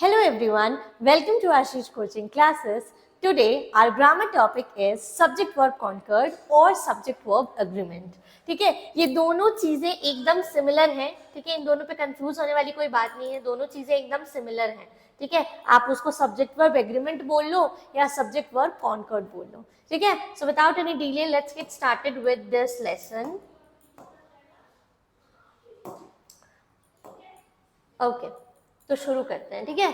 Hello everyone, welcome to Ashish coaching classes. Today our grammar topic is subject verb conquered और subject verb agreement. ठीक है, ये दोनों चीजें एकदम सिमिलर हैं. ठीक है, इन दोनों पे कंफ्यूज होने वाली कोई बात नहीं है. दोनों चीजें एकदम सिमिलर हैं. ठीक है, आप उसको सब्जेक्ट वर्ब एग्रीमेंट बोल लो या सब्जेक्ट वर्ब कॉन्कर्ड बोल लो. ठीक है, so without any delay let's get started with this lesson. Okay, तो शुरू करते हैं. ठीक है,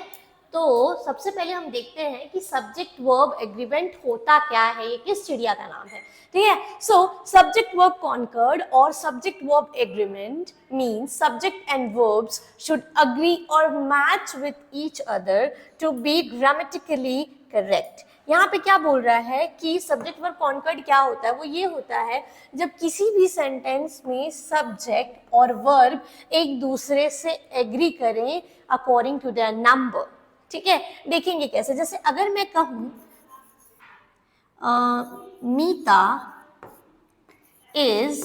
तो सबसे पहले हम देखते हैं कि सब्जेक्ट वर्ब एग्रीमेंट होता क्या है, ये किस चिड़िया का नाम है. ठीक है, सो सब्जेक्ट वर्ब कॉन्कर्ड और subject verb agreement means subject and verbs should agree और match with each other to be grammatically correct. यहाँ पे क्या बोल रहा है कि सब्जेक्ट वर्ब कॉन्कर्ड क्या होता है, वो ये होता है जब किसी भी सेंटेंस में सब्जेक्ट और वर्ब एक दूसरे से एग्री करें अकॉर्डिंग टू देयर नंबर. ठीक है, देखेंगे कैसे. जैसे अगर मैं कहूं मीता इज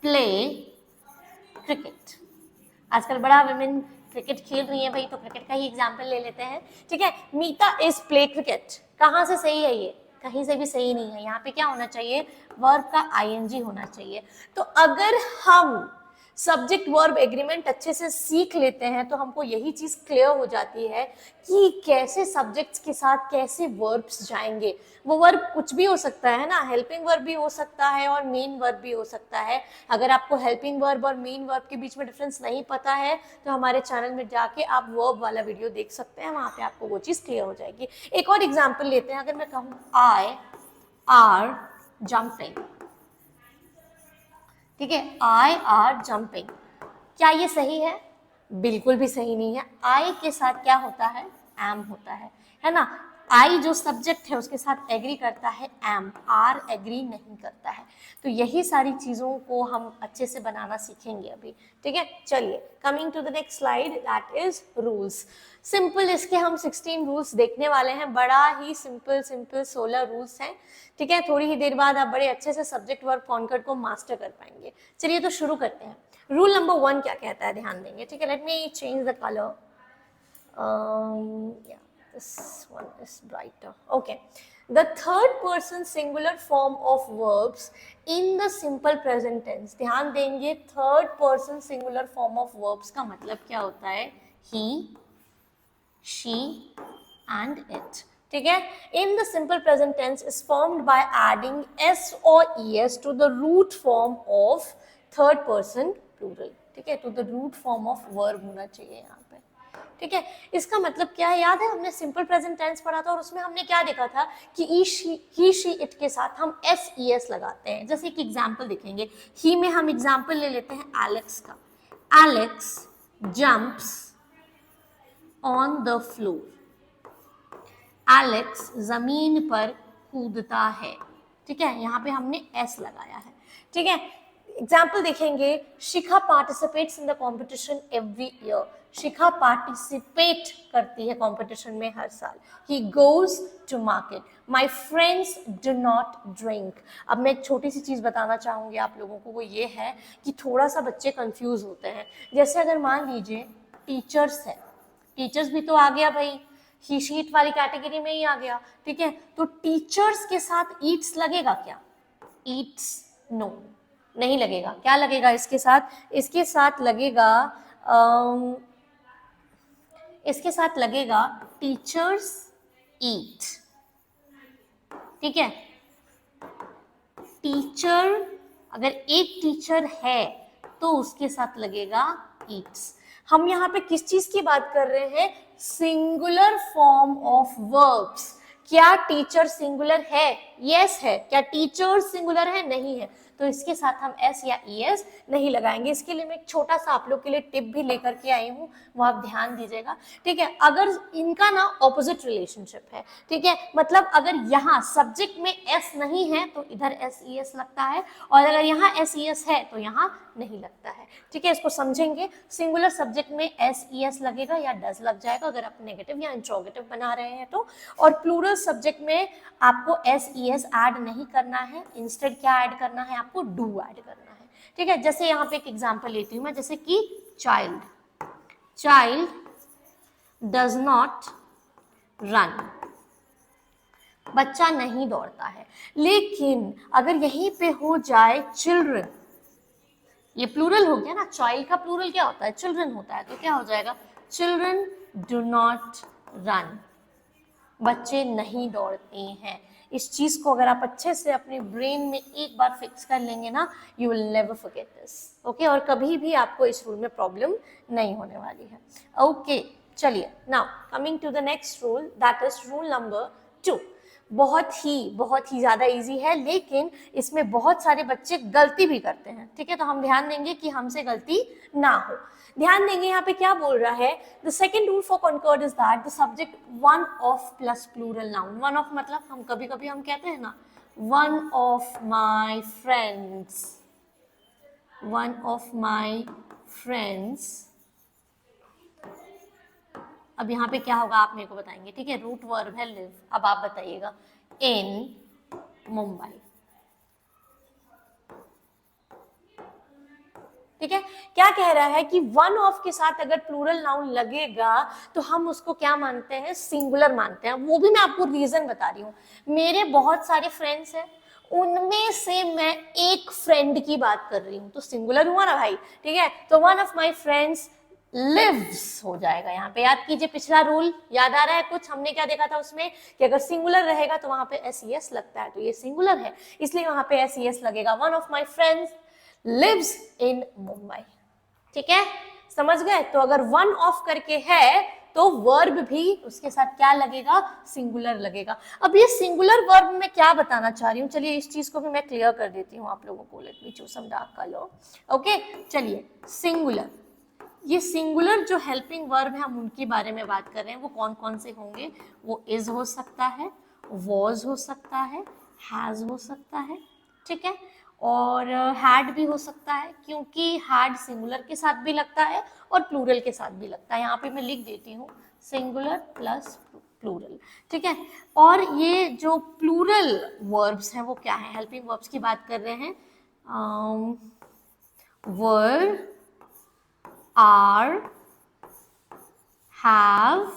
प्ले क्रिकेट. आजकल बड़ा वुमेन क्रिकेट खेल रही है भाई, तो क्रिकेट का ही एग्जाम्पल ले लेते हैं. ठीक है, मीता इज प्ले क्रिकेट. कहाँ से सही है ये? कहीं से भी सही नहीं है. यहाँ पे क्या होना चाहिए? वर्ब का आईएनजी होना चाहिए. तो अगर हम सब्जेक्ट वर्ब एग्रीमेंट अच्छे से सीख लेते हैं तो हमको यही चीज क्लियर हो जाती है कि कैसे सब्जेक्ट्स के साथ कैसे वर्ब्स जाएंगे. वो वर्ब कुछ भी हो सकता है ना, हेल्पिंग वर्ब भी हो सकता है और मेन वर्ब भी हो सकता है. अगर आपको हेल्पिंग वर्ब और मेन वर्ब के बीच में डिफरेंस नहीं पता है तो हमारे चैनल में जाके आप वर्ब वाला वीडियो देख सकते हैं, वहां पे आपको वो चीज क्लियर हो जाएगी. एक और एग्जाम्पल लेते हैं. अगर मैं कहूँ आई आर जंपिंग. ठीक है, आई आर जंपिंग, क्या ये सही है? बिल्कुल भी सही नहीं है. आई के साथ क्या होता है? एम होता है ना. आई जो सब्जेक्ट है उसके साथ एग्री करता है एम, आर एग्री नहीं करता है. तो यही सारी चीजों को हम अच्छे से बनाना सीखेंगे अभी. ठीक है, चलिए coming to the next slide, that is rules. Simple इसके हम 16 रूल्स देखने वाले हैं. बड़ा ही सिंपल 16 रूल्स हैं. ठीक है, थोड़ी ही देर बाद आप बड़े अच्छे से सब्जेक्ट वर्ब कॉन्कर्ड को मास्टर कर पाएंगे. चलिए तो शुरू करते हैं. रूल नंबर 1 क्या कहता है, ध्यान देंगे. ठीक है, let me change the colour. This one is brighter. Okay. The third person singular form of verbs in the simple present tense. ध्यान देंगे, third person singular form of verbs का मतलब क्या होता है? He, she and it. ठीक है, in the simple present tense is formed by adding s or es to the root form of third person plural. ठीक है, to the root form of verb होना चाहिए यहाँ पे. ठीक है, इसका मतलब क्या है? याद है हमने सिंपल प्रेजेंट टेंस पढ़ा था और उसमें हमने क्या देखा था कि ही शी इट के साथ हम एस ई एस लगाते हैं. जैसे एक एग्जाम्पल देखेंगे. ही में हम एग्जाम्पल ले लेते हैं एलेक्स का. Alex jumps on the floor. Alex जमीन पर कूदता है. ठीक है, यहाँ पे हमने एस लगाया है. ठीक है, एग्जाम्पल देखेंगे. Shikha participates in the competition every year. Shikha participate करती है कंपटीशन में हर साल. He goes to market. My friends do not drink. अब मैं एक छोटी सी चीज बताना चाहूंगी आप लोगों को, वो ये है कि थोड़ा सा बच्चे कंफ्यूज होते हैं. जैसे अगर मान लीजिए टीचर्स है, टीचर्स भी तो आ गया भाई, ही शीट वाली कैटेगरी में ही आ गया. ठीक है, तो टीचर्स के साथ ईट्स लगेगा क्या? ईट्स नो, नहीं लगेगा. क्या लगेगा इसके साथ? इसके साथ लगेगा इसके साथ लगेगा टीचर्स ईट. ठीक है, टीचर अगर एक टीचर है तो उसके साथ लगेगा ईट्स. हम यहाँ पे किस चीज की बात कर रहे हैं? Singular form of verbs. क्या टीचर सिंगुलर है? यस है. क्या टीचर सिंगुलर है? नहीं है. तो इसके साथ हम एस या ई एस नहीं लगाएंगे. इसके लिए मैं एक छोटा सा आप लोग के लिए टिप भी लेकर के आई हूँ, वो आप ध्यान दीजिएगा. ठीक है, अगर इनका ना ऑपोजिट रिलेशनशिप है. ठीक है, मतलब अगर यहाँ सब्जेक्ट में एस नहीं है तो इधर एस ई एस लगता है, और अगर यहाँ एस ई एस है तो यहाँ नहीं लगता है. ठीक है, इसको समझेंगे. सिंगुलर सब्जेक्ट में एस ई एस लगेगा या डज लग जाएगा अगर आप नेगेटिव या इंट्रोगेटिव बना रहे हैं तो. और प्लूरल सब्जेक्ट में आपको एस ई एस ऐड नहीं करना है. इंस्टेड क्या ऐड करना है? आपको डू ऐड करना है. ठीक है, जैसे यहाँ पे एक एग्जांपल लेती हूँ मैं, जैसे कि child. Child does not run, बच्चा नहीं दौड़ता है। लेकिन अगर यहीं पे हो जाए चिल्ड्रन, ये प्लूरल हो गया ना, चाइल्ड का प्लूरल क्या होता है, चिल्ड्रन होता है, तो क्या हो जाएगा, चिल्ड्रन डू नॉट रन, बच्चे नहीं दौड़ते हैं। इस चीज को अगर आप अच्छे से अपने ब्रेन में एक बार फिक्स कर लेंगे ना, you will never forget this, okay, और कभी भी आपको इस रूल में प्रॉब्लम नहीं होने वाली है, ओके। चलिए, now coming to the next rule, that is rule number 2। बहुत ही ज्यादा इजी है, लेकिन इसमें बहुत सारे बच्चे गलती भी करते हैं, ठीक है, तो हम ध्यान देंगे कि हमसे गलती ना हो। ध्यान देंगे यहाँ पे क्या बोल रहा है, the second rule for concord is that the subject one of plus plural noun. One of मतलब हम कभी कभी हम कहते हैं ना, one of my friends, one of my friends. अब यहाँ पे क्या होगा आप मेरे को बताएंगे, ठीक है, रूट वर्ब है लिव। अब आप बताइएगा, इन मुंबई, ठीक है। क्या कह रहा है कि वन ऑफ के साथ अगर प्लूरल नाउन लगेगा तो हम उसको क्या मानते हैं, सिंगुलर मानते हैं। वो भी मैं आपको रीजन बता रही हूँ। मेरे बहुत सारे फ्रेंड्स हैं, उनमें से मैं एक फ्रेंड की बात कर रही हूँ, तो सिंगुलर हुआ ना भाई, ठीक है। तो one of my friends lives हो जाएगा। यहाँ पे याद कीजिए, पिछला रूल याद आ रहा है कुछ, हमने क्या देखा था उसमें कि अगर सिंगुलर रहेगा तो वहां पे एस लगता है, तो ये सिंगुलर है इसलिए वहां पे एस लगेगा। One of my friends lives in Mumbai, ठीक है, समझ गए। तो अगर वन ऑफ करके है तो वर्ब भी उसके साथ क्या लगेगा, सिंगुलर लगेगा। अब ये सिंगुलर वर्ब में क्या बताना चाह रही हूँ, चलिए इस चीज को भी मैं क्लियर कर देती हूँ आप लोगों को। Let me choose some dark colour, okay. चलिए, सिंगुलर, ये सिंगुलर जो हेल्पिंग वर्ब है हम उनके बारे में बात कर रहे हैं। वो कौन कौन से होंगे, वो इज हो सकता है, वॉज हो सकता है, हैज हो सकता है, ठीक है, और हैड भी हो सकता है, क्योंकि हैड सिंगुलर के साथ भी लगता है और प्लूरल के साथ भी लगता है। यहाँ पे मैं लिख देती हूँ सिंगुलर प्लस प्लूरल, ठीक है। और ये जो प्लूरल वर्ब्स हैं वो क्या है, हेल्पिंग वर्ब्स की बात कर रहे हैं, वर, आर, हैव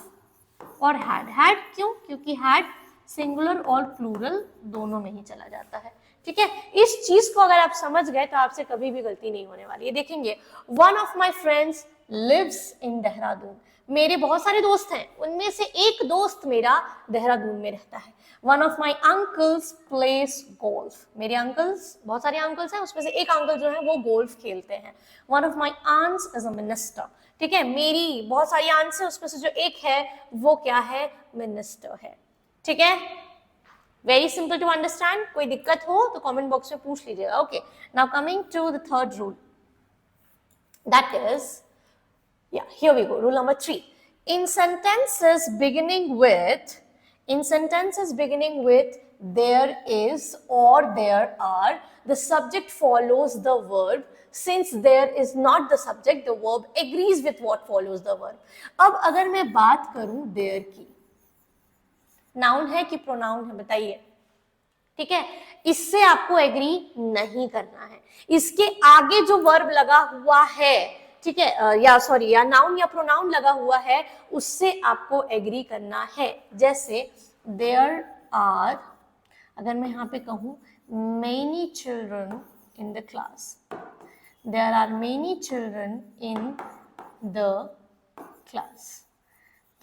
और हैड। हैड क्यों, क्योंकि हैड सिंगुलर और प्लूरल दोनों में ही चला जाता है, ठीक है। इस चीज को अगर आप समझ गए तो आपसे कभी भी गलती नहीं होने वाली है। देखेंगे, one of my friends lives in Dehradun, मेरे बहुत सारे दोस्त हैं, उनमें से एक दोस्त मेरा देहरादून में रहता है। One of my uncles plays golf, मेरे अंकल्स, बहुत सारे अंकल्स हैं, उसमें से एक अंकल जो है वो गोल्फ खेलते हैं। One of my aunts is a minister, ठीक है, मेरी बहुत सारी आंट्स हैं, उसमें से जो एक है वो क्या है, मिनिस्टर है, ठीक है। Very simple to understand. कोई दिक्कत हो तो कमेंट बॉक्स में पूछ लीजिएगा, okay. Now coming to the third rule, that is, yeah, here we go, rule number 3. In sentences beginning with there is or there are, the subject follows the verb. Since there is not the subject, the verb agrees with what follows the verb. अब अगर मैं बात करूं there की, noun है कि pronoun है, बताइए, ठीक है। इससे आपको एग्री नहीं करना है। इसके आगे जो वर्ब लगा हुआ है, ठीक है, या सॉरी, या नाउन या प्रोनाउन लगा हुआ है, उससे आपको एग्री करना है। जैसे देयर आर, अगर मैं यहाँ पे कहूँ many children in the class, there are many children in the class,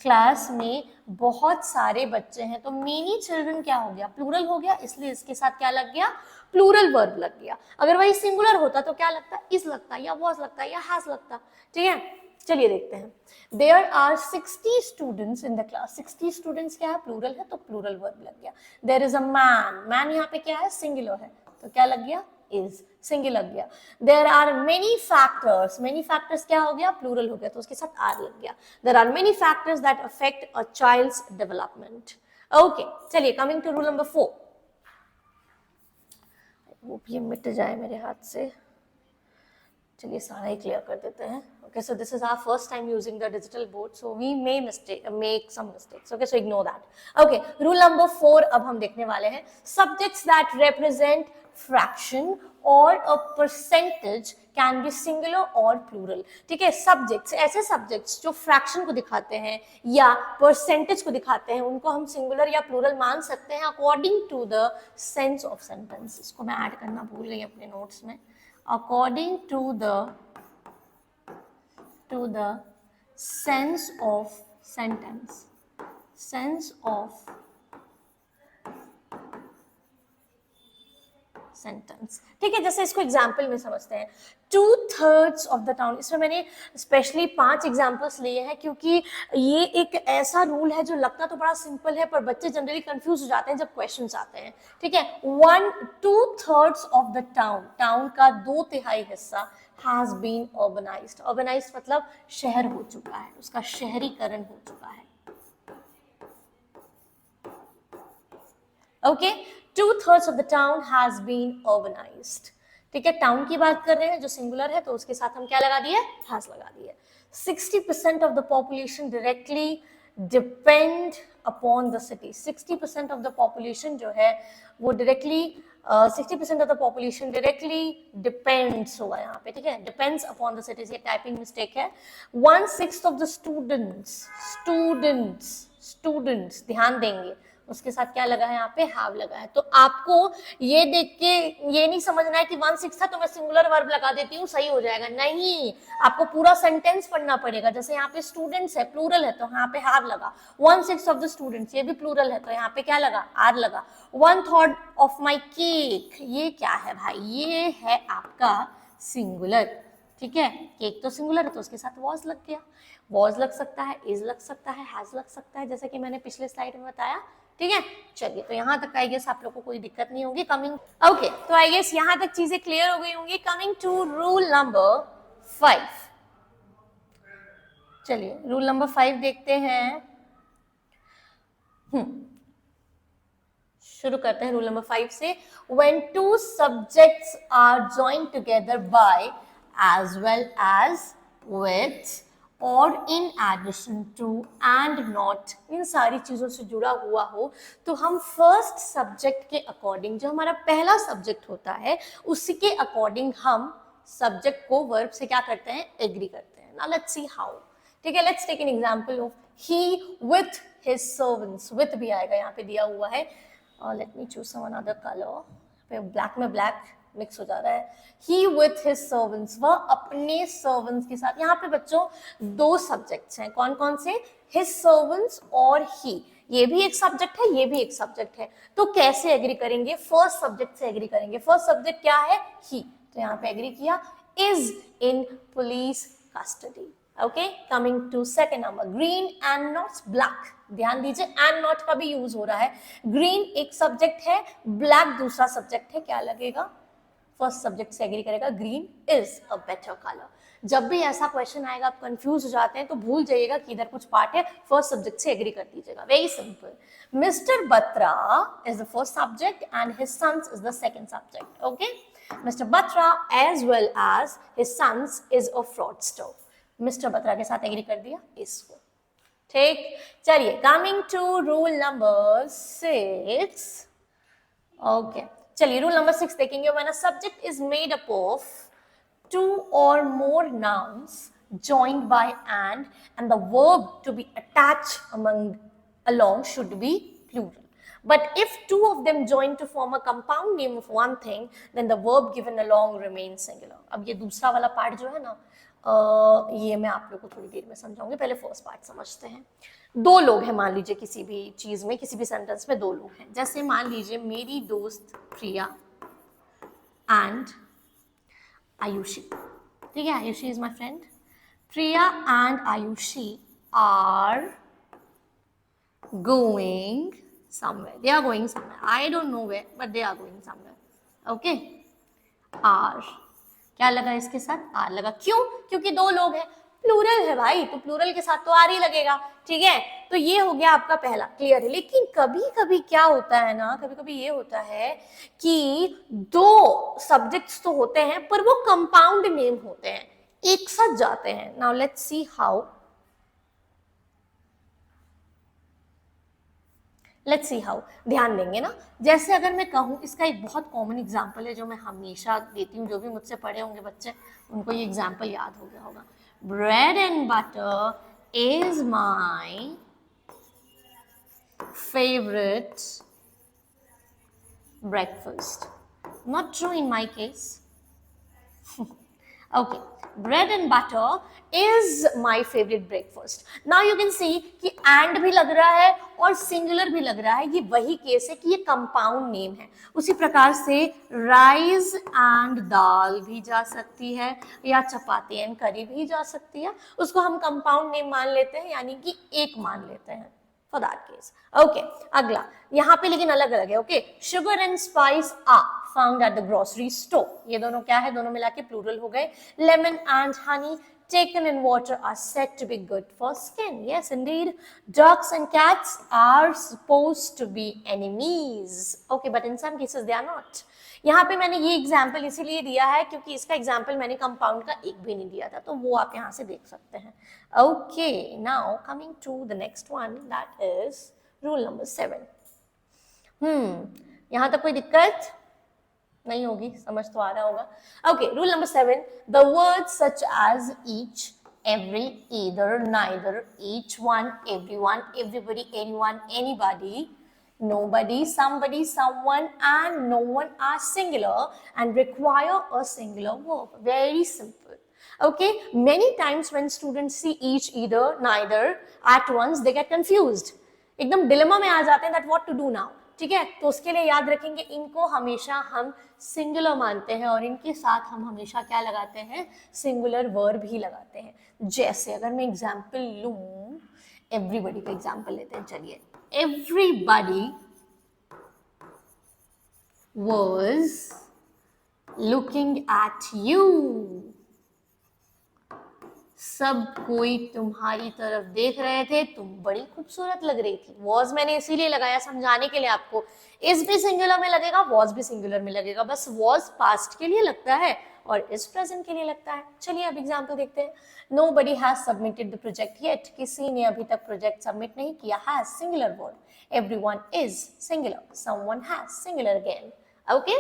class में बहुत सारे बच्चे हैं, तो मेनी चिल्ड्रन क्या हो गया, प्लूरल हो गया, इसलिए इसके साथ क्या लग गया, प्लूरल वर्ब लग गया। अगर वही सिंगुलर होता तो क्या लगता, इज लगता, या वॉज लगता, या हैज लगता, ठीक है। चलिए देखते हैं, there are 60 students in the class, 60 students क्या है, प्लूरल है, तो प्लूरल वर्ब लग गया। There is a man, man यहाँ पे क्या है, सिंगुलर है, तो क्या लग गया, इज, सिंगुलर लग गया। There are many factors, many factors क्या हो गया, प्लूरल हो गया, तो उसके साथ आर लग गया। There are many factors that affect a child's development, okay. चलिए, कमिंग टू रूल नंबर 4, वो भी मिट जाए मेरे हाथ से, चलिए सारा ही क्लियर कर देते हैं. Okay, so this is our first time using the digital board, so we may make some mistakes. Okay, so ignore that. Okay, rule number 4 अब हम देखने वाले हैं. Subjects that represent fraction or a percentage can be singular or plural. ठीक है, subjects, ऐसे subjects जो fraction को दिखाते हैं या percentage को दिखाते हैं, उनको हम singular या plural मान सकते हैं according to the sense of sentence. इसको मैं ऐड करना भूल गई अपने नोट्स में. According to the sense of sentence, sense of sentence. ठीक है, जैसे इसको एग्जाम्पल में समझते हैं. 2/3 ऑफ द टाउन, इसमें मैंने स्पेशली 5 एग्जाम्पल्स लिए हैं क्योंकि ये एक ऐसा रूल है जो लगता तो बड़ा सिंपल है पर बच्चे जनरली कंफ्यूज हो जाते हैं जब क्वेश्चंस आते हैं. ठीक है, 2/3 ऑफ द टाउन का 2/3 हिस्सा has been urbanized. Urbanized मतलब शहर हो चुका है, उसका शहरीकरण हो चुका है. Okay, 2/3 of the town has been urbanized. ठीक है, टाउन की बात कर रहे हैं जो सिंगुलर है तो उसके साथ हम क्या लगा दिए, has लगा दिए. 60% of the population directly depend upon the city. 60% of the population जो है वो directly 60% of the population directly depends होगा यहाँ पे. ठीक है, depends upon the cities. ये टाइपिंग मिस्टेक है. 1/6 of the students ध्यान देंगे उसके साथ क्या लगा है, यहाँ पे have लगा है. तो आपको ये देख के ये नहीं समझना है कि 1/6 था तो मैं सिंगुलर वर्ब लगा देती हूँ सही हो जाएगा. नहीं, आपको पूरा सेंटेंस पढ़ना पड़ेगा. जैसे यहाँ पे स्टूडेंट्स है, प्लूरल है तो यहाँ पे have लगा. 1/6 ऑफ द स्टूडेंट्स, ये भी प्लूरल है तो यहाँ पे क्या लगा, are लगा. 1/3 ऑफ माई केक, ये क्या है भाई, ये है आपका सिंगुलर. ठीक है, केक तो सिंगुलर है तो उसके साथ was लग गया. was लग सकता है, is लग सकता है, has लग सकता है, जैसे कि मैंने पिछले स्लाइड में बताया. ठीक है, चलिए तो यहाँ तक आई गेस आप लोगों को कोई दिक्कत नहीं होगी. कमिंग ओके, तो आई गेस यहाँ तक चीजें क्लियर हो गई होंगी. Coming to rule number 5. चलिए रूल नंबर 5 देखते हैं. शुरू करते हैं रूल नंबर 5 से. When two subjects are joined together by, as well as, with, और in addition to, and not, इन सारी चीजों से जुड़ा हुआ हो तो हम फर्स्ट सब्जेक्ट के अकॉर्डिंग, जो हमारा पहला सब्जेक्ट होता है उसी के अकॉर्डिंग हम सब्जेक्ट को वर्ब से क्या करते हैं, एग्री करते हैं. Now let's see how. ठीक है, let's take an example of he with his servants. With भी आएगा, यहाँ पे दिया हुआ है. Let me choose some another colour. पे ब्लैक में ब्लैक मिक्स हो जा रहा है. He with his servants, वह अपने सर्वेंट्स के साथ. यहाँ पे बच्चों 2 सब्जेक्ट्स हैं. कौन कौन से, his servants और he. ये भी एक सब्जेक्ट है, ये भी एक सब्जेक्ट है. तो कैसे एग्री करेंगे, फर्स्ट सब्जेक्ट से एग्री करेंगे. फर्स्ट सब्जेक्ट क्या है, he, तो यहाँ पे एग्री किया. is in police custody. Okay, coming to second number. Green and not black. ध्यान दीजिए, एंड नॉट का भी यूज हो रहा है. ग्रीन एक सब्जेक्ट है, ब्लैक दूसरा सब्जेक्ट है. क्या लगेगा, फर्स्ट सब्जेक्ट से एग्री करेगा. Green is a better colour. जब भी ऐसा क्वेश्चन आएगा आप कंफ्यूज हो जाते हैं तो भूल जाइएगा कि इधर कुछ पार्ट है, फर्स्ट सब्जेक्ट से एग्री कर दीजिएगा. Very simple. Mister Batra is the first subject and his sons is the second subject. Okay, mister Batra as well as his sons is a fraudster. Mister Batra के साथ एग्री कर दिया इसको. ठीक, चलिए coming to rule number 6. Okay, चलिए rule number 6 देखेंगे. When a subject is made up of 2 or more nouns joined by and the verb to be attached along should be plural. But if 2 of them join to form a compound name of one thing, then the verb given along remains singular. अब ये दूसरा वाला part जो है ना, ये मैं आप लोगों को थोड़ी देर में समझाऊंगी. पहले फर्स्ट पार्ट समझते हैं. 2 लोग हैं, मान लीजिए किसी भी चीज में, किसी भी सेंटेंस में 2 लोग हैं. जैसे मान लीजिए मेरी दोस्त प्रिया एंड आयुषी. ठीक है, Ayushi is my friend. Priya and Ayushi are going somewhere. They are going somewhere. I don't know where but they are going somewhere. Okay, are क्या लगा इसके साथ, आर लगा. क्यों, क्योंकि 2 लोग हैं. प्लूरल है भाई, तो प्लूरल के साथ तो आर ही लगेगा. ठीक है, तो ये हो गया आपका पहला, क्लियर है। लेकिन कभी कभी क्या होता है ना, कभी कभी ये होता है कि दो सब्जेक्ट्स तो होते हैं पर वो कंपाउंड नेम होते हैं, एक साथ जाते हैं। Now let's see how, let's see how, ध्यान देंगे ना। जैसे अगर मैं कहूं, इसका एक बहुत कॉमन एग्जांपल है जो मैं हमेशा देती हूँ, जो भी मुझसे पढ़े होंगे बच्चे उनको ये एग्जांपल याद हो गया होगा। Bread and butter is my favourite breakfast. Not true in my case. Okay, bread and butter is my favorite breakfast. Now you can see कि and भी लग रहा है और singular भी लग रहा है, ये वही केस है कि ये compound name है। उसी प्रकार से rice and दाल भी जा सकती है, या चपाती and करी भी जा सकती है, उसको हम compound name मान लेते हैं, यानी कि एक मान लेते हैं for that case. Okay, अगला यहाँ पे लेकिन अलग अलग है। Okay, sugar and spice are found at the grocery store. ये दोनों क्या है, दोनों मिला के प्लूरल हो गए। Lemon and honey taken in water are said to be good for skin. Yes, indeed. Dogs and cats are supposed to be enemies. Okay, but in some cases they are not. यहाँ पे मैंने ये example इसीलिए दिया है क्योंकि इसका example मैंने कंपाउंड का एक भी नहीं दिया था, तो वो आप यहाँ से देख सकते हैं। Okay, now coming to the next one, that is rule number 7। यहाँ तक कोई दिक्कत नहीं होगी, समझ तो आ रहा होगा। Okay, rule number 7, the words such as each, every, either, neither, each one, everyone, everybody, anyone, anybody, nobody, somebody, someone, and no one are singular and require a singular verb. Very simple. Okay, many times when students see each, either, neither at once, they get confused. एकदम dilemma में आ जाते हैं that what to do now. ठीक है, तो उसके लिए याद रखेंगे इनको हमेशा हम सिंगुलर मानते हैं और इनके साथ हम हमेशा क्या लगाते हैं, सिंगुलर वर्ब ही लगाते हैं। जैसे अगर मैं एग्जाम्पल लूं, एवरीबॉडी का एग्जाम्पल लेते हैं, चलिए। Everybody was looking at you. सब कोई तुम्हारी तरफ देख रहे थे, तुम बड़ी खूबसूरत लग रही थी। वॉज मैंने इसीलिए लगाया समझाने के लिए आपको। इस भी सिंगुलर में लगेगा, वॉज भी सिंगुलर में लगेगा, बस वॉज पास्ट के लिए लगता है और इस प्रेजेंट के लिए लगता है। चलिए अब एग्जाम्पल देखते हैं। Nobody has submitted the project yet. किसी ने अभी तक प्रोजेक्ट सबमिट नहीं किया। Has singular word, everyone is singular, someone has singular again. Okay,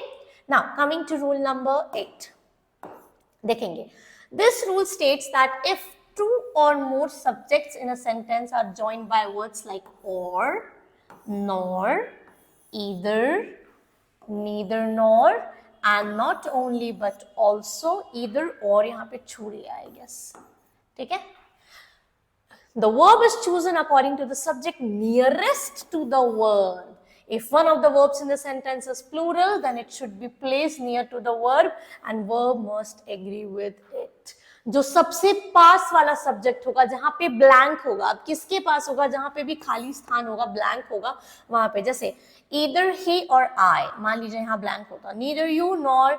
now coming to rule number 8, देखेंगे। This rule states that if two or more subjects in a sentence are joined by words like or, nor, either, neither nor, and not only but also, either or यहाँ पे छू लिया है, I guess, ठीक है। The verb is chosen according to the subject nearest to the word. If one of the verbs in the sentence is plural, then it should be placed near to the verb and verb must agree with it. जो सबसे पास वाला subject होगा, जहां पे blank होगा, अब किसके पास होगा, जहां पे भी खाली स्थान होगा, ब्लैंक होगा, वहां पे जैसे either he or I, मान लीजिए यहां ब्लैंक होता, neither you nor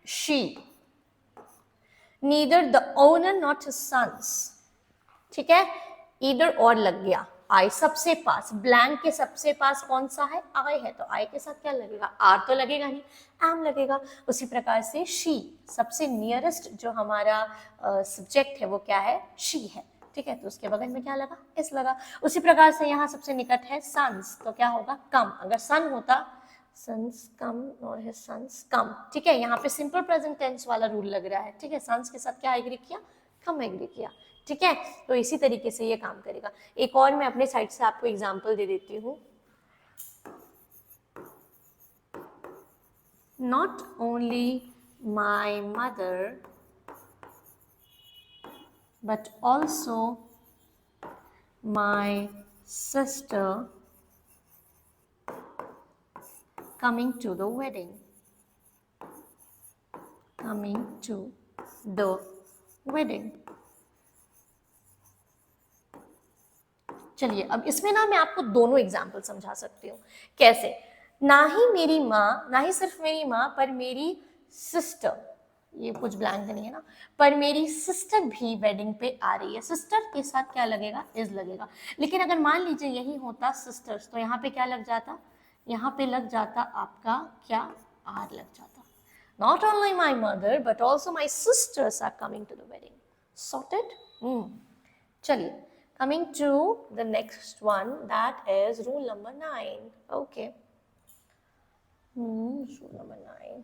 she, neither the owner not his sons, ठीक है, either और लग गया। आई सबसे पास, ब्लैंक के सबसे पास कौन सा है, आई है, तो आई के साथ क्या लगेगा, आर तो लगेगा नहीं, एम लगेगा। उसी प्रकार से शी, सबसे नियरेस्ट जो हमारा सब्जेक्ट है वो क्या है, शी है, ठीक है, तो उसके बगल में क्या लगा, एस लगा। उसी प्रकार से यहाँ सबसे निकट है सन्स, तो क्या होगा, कम। अगर सन होता, सन्स कम और है सन्स कम, ठीक है। यहाँ पे सिंपल प्रेजेंट टेंस वाला रूल लग रहा है, ठीक है। सन्स के साथ क्या एग्री किया, कम एग्री किया, ठीक है। तो इसी तरीके से ये काम करेगा। एक और मैं अपने साइड से आपको एग्जांपल दे देती हूँ। Not only my mother but also my sister coming to the wedding. Coming to the wedding. चलिए अब इसमें ना मैं आपको दोनों एग्जाम्पल समझा सकती हूँ। कैसे, ना ही मेरी माँ, ना ही सिर्फ मेरी माँ पर मेरी सिस्टर, ये कुछ ब्लैंक नहीं है ना, पर मेरी सिस्टर भी वेडिंग पे आ रही है, सिस्टर के साथ क्या लगेगा, इज लगेगा। लेकिन अगर मान लीजिए यही होता सिस्टर्स, तो यहाँ पे क्या लग जाता, यहाँ पे लग जाता आपका क्या, आर लग जाता। Not only my mother but also my sisters are coming to the wedding. Sorted. चलिए, coming to the next one, that is rule number 9. Okay. Rule number 9.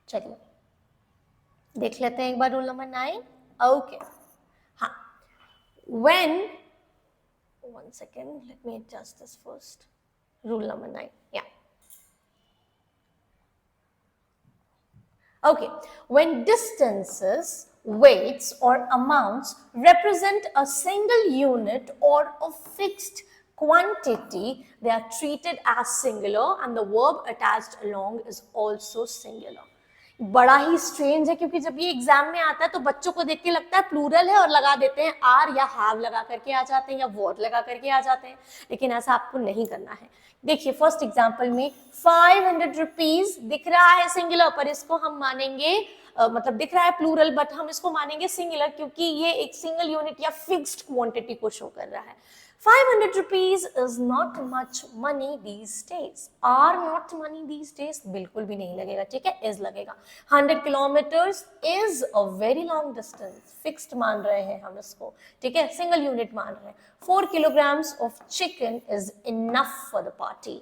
चलिए देख लेते हैं एक बार रूल नंबर 9। ओके, हाँ, when, one second, let me adjust this first. Rule number 9, yeah. Okay, when distances, weights or amounts represent a single unit or a fixed quantity, they are treated as singular and the verb attached along is also singular. बड़ा ही strange है, क्योंकि जब ये exam में आता है तो बच्चों को देख के लगता है प्लूरल है और लगा देते हैं आर या हैव लगा करके आ जाते हैं या वॉट लगा करके आ जाते हैं, लेकिन ऐसा आपको नहीं करना है। देखिए फर्स्ट एग्जाम्पल में 500 रुपीज दिख रहा है सिंगुलर, पर इसको हम मानेंगे मतलब दिख रहा है प्लूरल बट हम इसको मानेंगे सिंगुलर, क्योंकि ये एक सिंगल यूनिट या फिक्स्ड क्वांटिटी को शो कर रहा है। 500 rupees is not much money these days. Are not money these days बिल्कुल भी नहीं लगेगा, ठीक है, is लगेगा। 100 kilometers is a very long distance, fixed मान रहे हैं हम इसको, ठीक है, सिंगल यूनिट मान रहे हैं। 4 kilograms of chicken is enough for the party.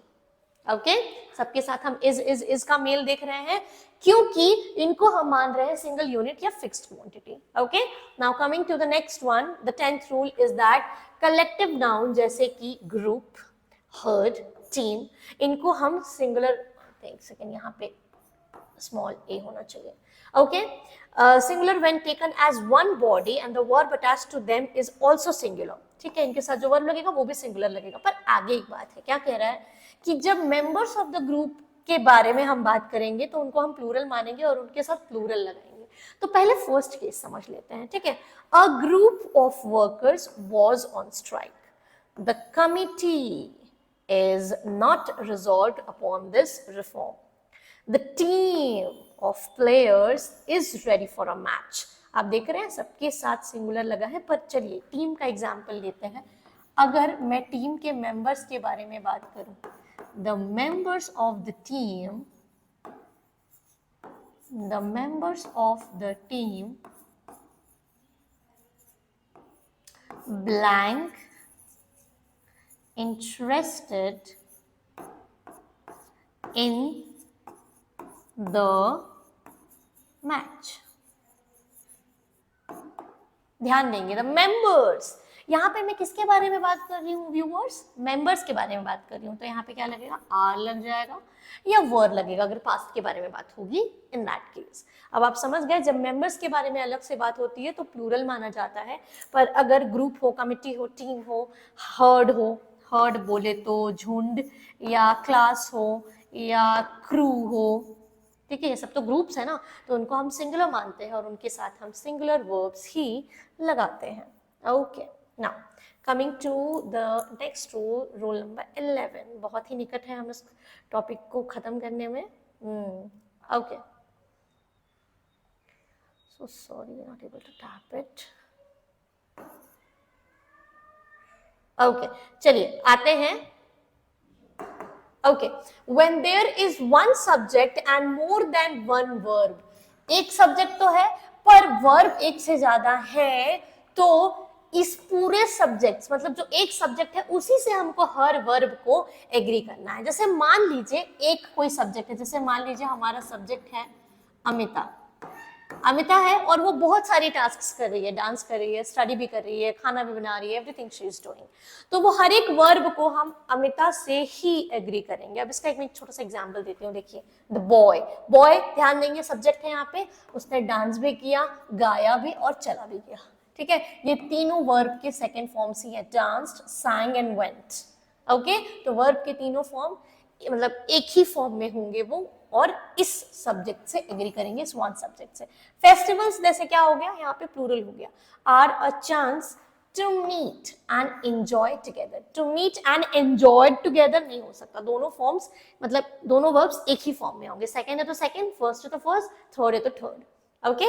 Okay, सबके साथ हम इज का मेल देख रहे हैं, क्योंकि इनको हम मान रहे हैं सिंगल यूनिट या fixed quantity. Okay, now coming to the next one, the 10th rule is that collective noun जैसे कि ग्रुप, हर्ड, टीम, इनको हम सिंगुलर, एक सेकेंड यहाँ पे स्मॉल ए होना चाहिए। Okay, singular when taken as one body and the verb attached to them is also singular, ठीक है, इनके साथ जो वर्ब लगेगा वो भी सिंगुलर लगेगा। पर आगे एक बात है, क्या कह रहा है कि जब मेंबर्स ऑफ द ग्रुप के बारे में हम बात करेंगे तो उनको हम प्लूरल मानेंगे और उनके साथ प्लूरल लगाएंगे। तो पहले फर्स्ट केस समझ लेते हैं, ठीक है। A group of workers was on strike, the committee is not resolved upon this reform. The team of players is ready for a match. आप देख रहे हैं सबके साथ सिंगुलर लगा है, पर चलिए टीम का एग्जाम्पल लेते हैं। अगर मैं टीम के मेंबर्स के बारे में बात करूं, the members of the team blank interested in the match. ध्यान देंगे, द मेंबर्स, यहाँ पे मैं किसके बारे में बात कर रही हूँ व्यूअर्स, मेंबर्स के बारे में बात कर रही हूँ, तो यहाँ पे क्या लगेगा, आर लग जाएगा या वर लगेगा अगर पास्ट के बारे में बात होगी, इन दैट केस। अब आप समझ गए, जब मेंबर्स के बारे में अलग से बात होती है तो प्लूरल माना जाता है, पर अगर ग्रुप हो, कमिटी हो, टीम हो, हर्ड बोले तो झुंड, या क्लास हो या क्रू हो, ठीक है, ये सब तो ग्रुप्स है ना, तो उनको हम सिंगुलर मानते हैं और उनके साथ हम सिंगुलर वर्ब्स ही लगाते हैं। Okay, now coming to the next rule, rule number 11, बहुत ही निकट है हम इस टॉपिक को खत्म करने में। Okay, so sorry, not able to tap it. Okay, चलिए आते हैं। Okay, when there is one subject and more than one verb, एक सब्जेक्ट तो है पर वर्ब एक से ज्यादा है, तो इस पूरे सब्जेक्ट, मतलब जो एक सब्जेक्ट है उसी से हमको हर वर्ब को एग्री करना है। जैसे मान लीजिए एक कोई सब्जेक्ट है, जैसे मान लीजिए हमारा सब्जेक्ट है अमिता है और वो बहुत सारी टास्क्स कर रही है, डांस कर रही है, स्टडी भी कर रही है, खाना भी बना रही है, एवरीथिंग शी इज डूइंग, तो वो हर एक वर्ब को हम अमिता से ही एग्री करेंगे। अब इसका एक छोटा सा एग्जांपल देती हूँ, देखिए द बॉय, ध्यान देंगे सब्जेक्ट है यहाँ पे, उसने डांस भी किया, गाया भी और चला भी गया, ठीक है, ये तीनों वर्ब के सेकेंड फॉर्म्स ही है, danced, sang and went. Okay, तो वर्ब के तीनों फॉर्म मतलब एक ही फॉर्म में होंगे वो, और इस सब्जेक्ट से एग्री करेंगे, इस वन सब्जेक्ट से। फेस्टिवल्स जैसे क्या हो गया, यहाँ पे प्लूरल हो गया, are a chance to meet and enjoy together. To meet and enjoy together नहीं हो सकता, दोनों फॉर्म्स मतलब दोनों वर्ब्स एक ही फॉर्म में होंगे, सेकंड है तो सेकंड, फर्स्ट है तो फर्स्ट, थर्ड है तो third. Okay,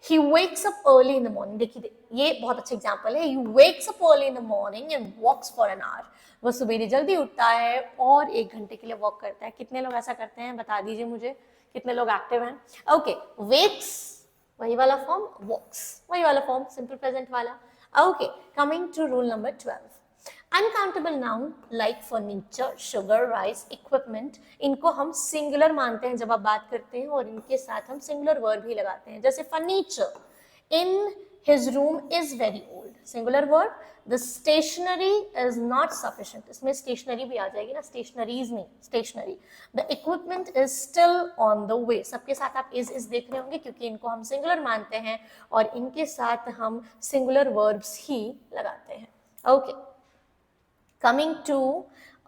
he wakes up early in the morning. देखिए ये बहुत अच्छा एग्जांपल है. He wakes up early in the morning and walks for an hour. वो सुबह जल्दी उठता है और 1 घंटे के लिए वॉक करता है. कितने लोग ऐसा करते हैं बता दीजिए मुझे, कितने लोग एक्टिव हैं? ओके, wakes वही वाला फॉर्म, walks वही वाला फॉर्म, सिंपल प्रेजेंट वाला. Okay, coming to rule number 12. Uncountable noun like furniture, sugar, rice, equipment, इनको हम singular मानते हैं जब आप बात करते हैं और इनके साथ हम singular verb ही लगाते हैं. जैसे furniture, in his room is very old. Singular word. The stationery is not sufficient. इसमें stationery भी आ जाएगी ना, stationaries नहीं, stationery. The equipment is still on the way. सबके साथ आप is देख रहे होंगे क्योंकि इनको हम singular मानते हैं और इनके साथ हम singular verbs ही लगाते हैं. Okay. Coming to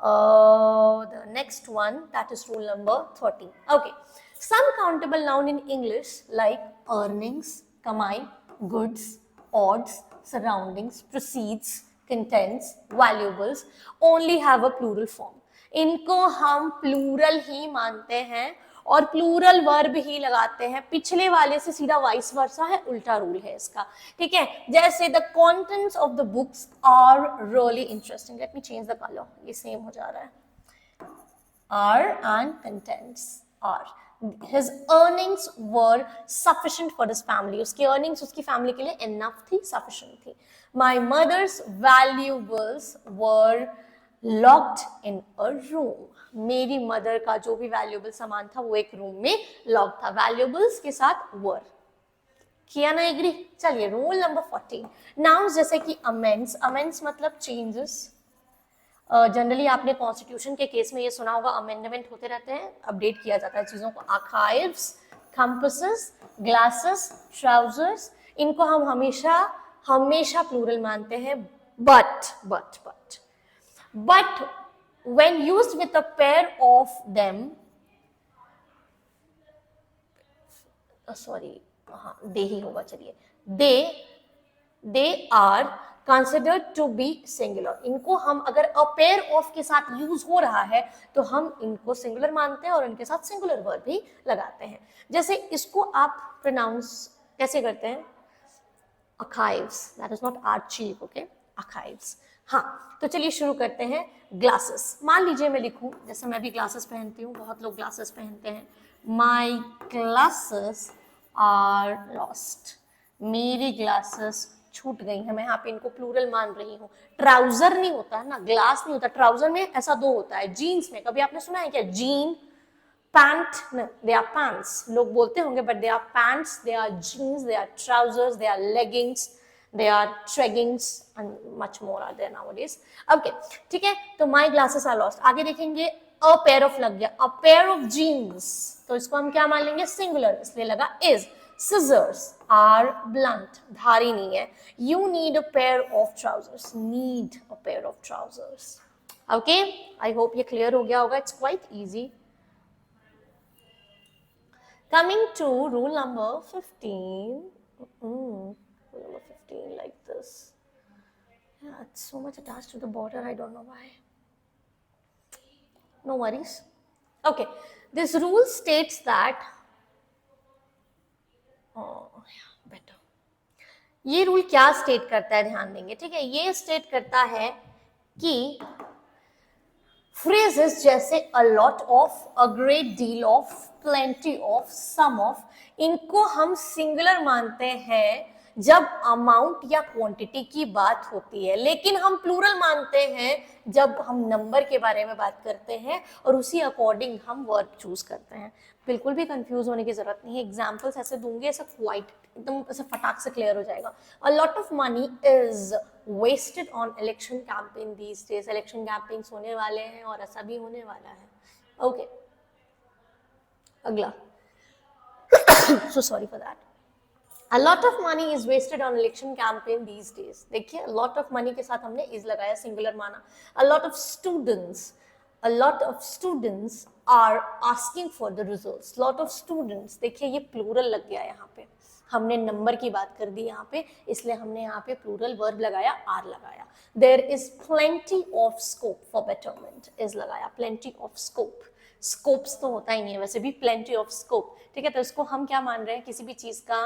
the next one, that is rule number 13. Okay. Some countable noun in English like earnings, kamai, goods, odds, surroundings, proceeds, contents, valuables only have a plural form. इनको हम plural ही मानते हैं और plural verb ही लगाते हैं. पिछले वाले से सीधा vice versa है, उल्टा रूल है इसका. ठीक है, जैसे the contents of the books are really interesting. Let me change the color. ये same हो जा रहा है. Are and contents are. His earnings were sufficient for his family. उसकी earnings उसकी family के लिए enough थी, sufficient थी. My mother's valuables were locked in a room. मेरी mother का जो भी valuable सामान था वो एक room में locked था. Valuables के साथ were. किया ना एग्री? चलिए rule number 14. Nouns जैसे कि amends. Amends मतलब changes. जनरली आपने कॉन्स्टिट्यूशन के केस में ये सुना होगा, अमेंडमेंट होते रहते हैं, अपडेट किया जाता है चीजों को. आर्काइव्स, कंपसेस, ग्लासेस, ट्राउजर्स, इनको हम हमेशा प्लूरल मानते हैं. But when used with a pair of them, sorry हाँ दे ही होगा, चलिए they are considered to be singular. इनको हम अगर a pair of के साथ यूज हो रहा है तो हम इनको सिंगुलर मानते हैं और इनके साथ सिंगुलर वर्ब भी लगाते हैं. जैसे इसको आप प्रोनाउंस कैसे करते हैं? archives. That is not archive, okay? archives. हाँ, तो चलिए शुरू करते हैं. ग्लासेस, मान लीजिए मैं लिखूं, जैसे मैं भी ग्लासेस पहनती हूँ, बहुत लोग ग्लासेस पहनते हैं. My glasses are lost. मेरी ग्लासेस छूट गई है. मैं यहाँ पे इनको प्लूरल मान रही हूँ. ट्राउजर नहीं होता है ना, ग्लास नहीं होता. ट्राउजर में ऐसा दो होता है. जीन्स में कभी आपने सुना है क्या? Jean, pant, they are pants लोग बोलते होंगे, but they are pants, they are jeans, they are trousers, they are leggings, they are treggings and much more are there nowadays. Okay, ठीक है. तो माय ग्लासेस आर लॉस्ट. आगे देखेंगे, अ pair of लग गया. अ पेयर ऑफ जीन्स, तो इसको हम क्या मान लेंगे? सिंगुलर, इसलिए लगा इज. Scissors are blunt, धारी नहीं है. You need a pair of trousers. Need a pair of trousers. Okay? I hope ये clear हो गया होगा. It's quite easy. Coming to rule number 15. Rule number 15 like this. Yeah, it's so much attached to the border. I don't know why. No worries. Okay. This rule states that better. ये rule क्या state करता है, ध्यान देंगे. ठीक है, ये state करता है कि फ्रेजेस जैसे a lot of, a great deal of, plenty of, some of, इनको हम सिंगुलर मानते हैं जब अमाउंट या क्वांटिटी की बात होती है, लेकिन हम प्लूरल मानते हैं जब हम नंबर के बारे में बात करते हैं और उसी अकॉर्डिंग हम वर्ब चूज करते हैं. बिल्कुल भी कंफ्यूज होने की जरूरत नहीं है. एग्जांपल्स ऐसे दूंगे, ऐसा क्वाइट एकदम ऐसे फटाक से क्लियर हो जाएगा. A lot of money is wasted on election campaign these days. Election campaigns होने वाले हैं और ऐसा भी होने वाला है. ओके, अगला. So sorry for that. A lot of money is wasted on election campaign these days. देखिए, a lot of money के साथ हमने is लगाया, singular माना. A lot of students are asking for the results. Lot of students, देखिए ये plural लग गया यहाँ पे. हमने नंबर की बात कर दी यहाँ पे, इसलिए हमने यहाँ पे प्लूरल वर्ब लगाया, आर लगाया. There is plenty of scope for betterment, is लगाया, प्लेंटी ऑफ स्कोप. स्कोप्स तो होता ही नहीं है वैसे भी, प्लेंटी ऑफ स्कोप. ठीक है, तो इसको हम क्या मान रहे हैं, किसी भी चीज का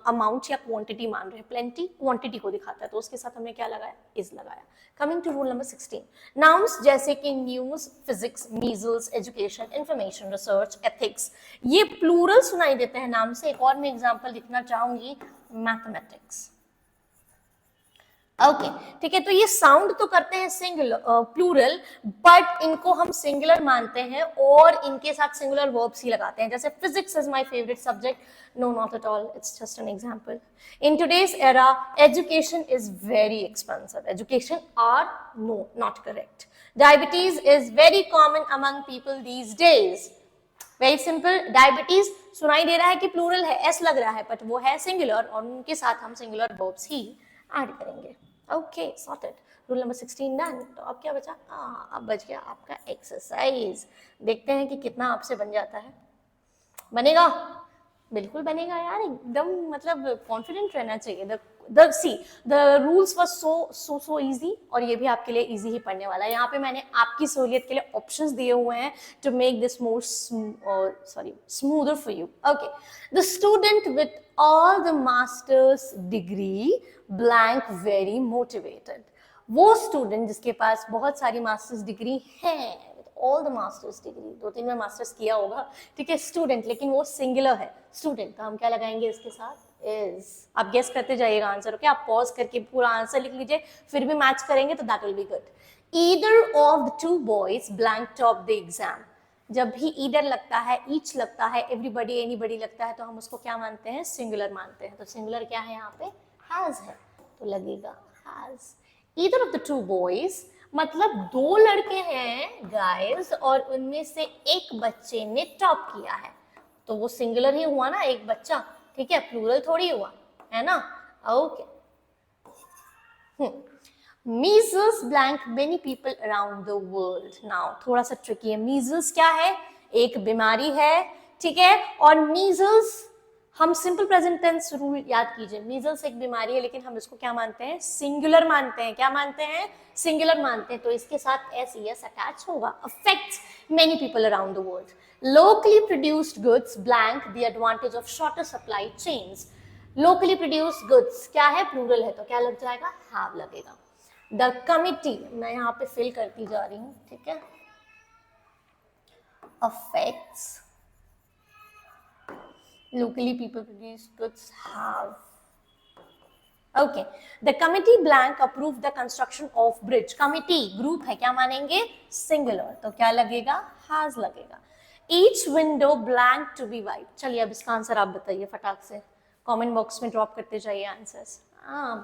अमाउंट या क्वांटिटी मान रहे हैं. प्लेंटी क्वांटिटी को दिखाता है, तो उसके साथ हमने क्या लगाया, इज लगाया. Coming to rule number 16, nouns जैसे कि news, physics, measles, education, information, research, ethics, ये प्लूरल सुनाई देते हैं नाम से. एक और मैं एग्जांपल लिखना चाहूंगी, मैथमेटिक्स. ओके, ठीक है, तो ये साउंड तो करते हैं सिंगुलर प्लूरल, बट इनको हम सिंगुलर मानते हैं और इनके साथ सिंगुलर वर्ब्स ही लगाते हैं. जैसे physics is my favourite subject, no not at all, it's just an example. In today's era education is very expensive. Education are no not correct. Diabetes is very common among people these days. Very simple, diabetes सुनाई दे रहा है कि plural है, S लग रहा है, but वो है सिंगुलर और उनके साथ हम सिंगुलर वर्ब्स ही ऐड करेंगे. Okay, sorted. Rule number 16 done. तो अब क्या बचा, अब बच गया आपका एक्सरसाइज. देखते हैं कि कितना आपसे बन जाता है. बनेगा, बिल्कुल बनेगा यार, एकदम मतलब कॉन्फिडेंट रहना चाहिए. the rules were so easy, और ये भी आपके लिए इजी ही पढ़ने वाला है. यहाँ पे मैंने आपकी सहूलियत के लिए ऑप्शंस दिए हुए हैं to make this more smoother for you. Okay, the student with all the master's degree blank very motivated. वो स्टूडेंट जिसके पास बहुत सारी मास्टर्स डिग्री हैं, ऑल द मास्टर्स डिग्री, 2-3 में मास्टर्स किया होगा, ठीक है, स्टूडेंट, लेकिन वो सिंगुलर है स्टूडेंट, तो हम क्या लगाएंगे इसके साथ, इज. आप गेस करते जाइएगा आंसर. ओके, आप पॉज करके पूरा आंसर लिख लीजिए, फिर भी मैच करेंगे तो that will be good. Either of the two boys blank top the exam. जब भी ईदर लगता है, ईच लगता है, एवरीबडी, एनीबडी लगता है, तो हम उसको क्या मानते हैं, सिंगुलर मानते हैं. तो सिंगुलर क्या है यहाँ पे, हैज है, तो लगेगा has. Either of the two boys मतलब 2 लड़के हैं गाइस, और उनमें से एक बच्चे ने टॉप किया है, तो वो सिंगुलर ही हुआ ना, एक बच्चा. ठीक है, प्लूरल थोड़ी हुआ है ना. Okay. Measles blank many people around the world. Now थोड़ा सा ट्रिकी है. मीजल्स क्या है, एक बीमारी है, ठीक है, और मीजल्स हम सिंपल प्रेजेंट टेंस रूल याद कीजिए. मीजल्स एक बीमारी है, लेकिन हम इसको क्या मानते हैं, सिंगुलर मानते हैं. क्या मानते हैं, सिंगुलर मानते हैं, तो इसके साथ एस अटैच होगा. Affects many people around the world. Locally produced goods blank the advantage of shorter supply chains. Locally produced goods क्या है, प्लूरल है, तो क्या लग जाएगा, हैव लगेगा. द कमिटी, मैं यहाँ पे फिल करती जा रही हूँ, ठीक है, affects locally people produced goods have. Okay, the committee blank approved the construction of bridge. Committee group है, क्या मानेंगे, singular, तो क्या लगेगा, has लगेगा. Each window blank to be white. चलिए अब इसका आंसर आप बताइए फटाक से, कमेंट बॉक्स में ड्रॉप करते जाइए आंसर्स.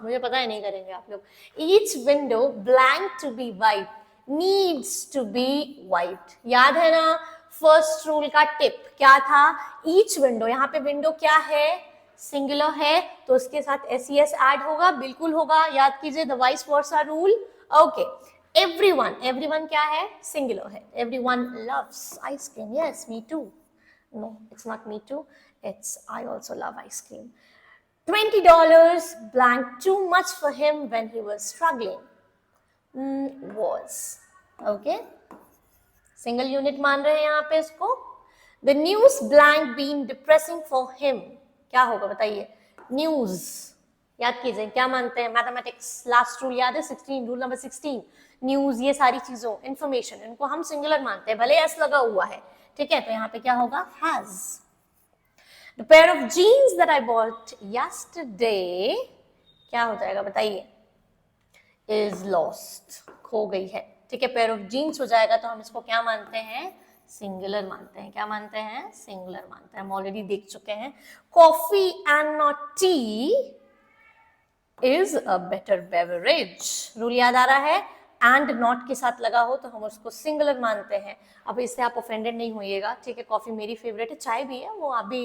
मुझे पता है नहीं करेंगे आप लोग. Each window blank to be white needs to be white. याद है ना फर्स्ट रूल का टिप क्या था, ईच विंडो, यहाँ पे विंडो क्या है, सिंगुलर है, तो उसके साथ एस ऐड होगा, बिल्कुल होगा. याद कीजिए the vice versa rule. Okay. Everyone, everyone क्या है, सिंगुलर है. Everyone loves ice cream. Yes, me too. No, it's not me too, it's I also love ice cream. $20 blank too much for him when he was struggling. Was. Okay. Single unit मान रहे हैं यहाँ पे इसको. The news blank been depressing for him. क्या होगा बताइए, news. याद कीजिए क्या मानते हैं, मैथमेटिक्स लास्ट रूल याद है, 16, रूल नंबर 16. न्यूज, ये सारी चीजों, इंफॉर्मेशन, इनको हम सिंगुलर मानते हैं, भले एस लगा हुआ है, ठीक है, तो यहाँ पे क्या होगा, has. The pair of genes that I bought yesterday, क्या हो जाएगा बताइए, इज लॉस्ट, खो गई है. ठीक है, पेयर ऑफ जीन्स हो जाएगा, तो हम इसको क्या मानते हैं, सिंगुलर मानते हैं. क्या मानते हैं, सिंगुलर मानते हैं. हम ऑलरेडी देख चुके हैं. Coffee and not T is a better beverage. Rule याद आ रहा है, एंड नॉट के साथ लगा हो तो हम उसको सिंगुलर मानते हैं. अब इससे आप ऑफेंडेड नहीं होइएगा, ठीक है, कॉफी मेरी फेवरेट है, चाय भी है, वो आप भी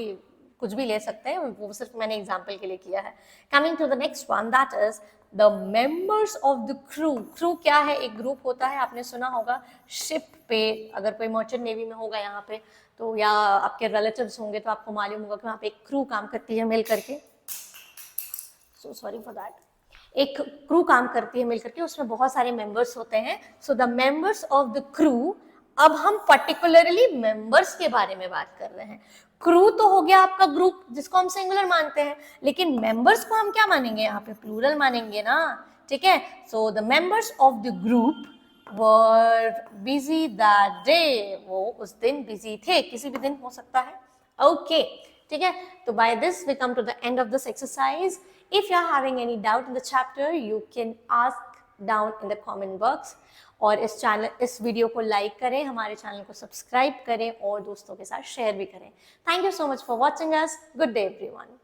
कुछ भी ले सकते हैं, वो सिर्फ मैंने एग्जाम्पल के लिए किया है. Coming to the next one, that is the members of the crew. Crew क्या है, एक ग्रुप होता है, आपने सुना होगा शिप पे, अगर कोई मर्चेंट नेवी में होगा यहाँ पे तो या आपके रिलेटिव्स होंगे तो आपको मालूम होगा कि वहाँ पे एक क्रू काम करती है मिल करके, सो सॉरी फॉर दैट, एक क्रू काम करती है मिल करके, उसमें बहुत सारे मेंबर्स होते हैं। So the members of the crew, अब हम पर्टिकुलरली मेंबर्स के बारे में बात कर रहे हैं। क्रू तो हो गया आपका ग्रुप जिसको हम सिंगुलर मानते हैं, लेकिन मेंबर्स को हम क्या मानेंगे, यहाँ पे प्लूरल मानेंगे ना, ठीक है। So the members of the group were busy that day, वो उस दिन बिजी थे, किसी भी दिन हो सकता है, ओके ठीक है। तो by this we come to the end of this exercise. If you are having any doubt in the chapter you can ask down in the comment box, और इस वीडियो को लाइक करें, हमारे चैनल को subscribe करें और दोस्तों के साथ शेयर भी करें। Thank you so much for watching us. Good day everyone.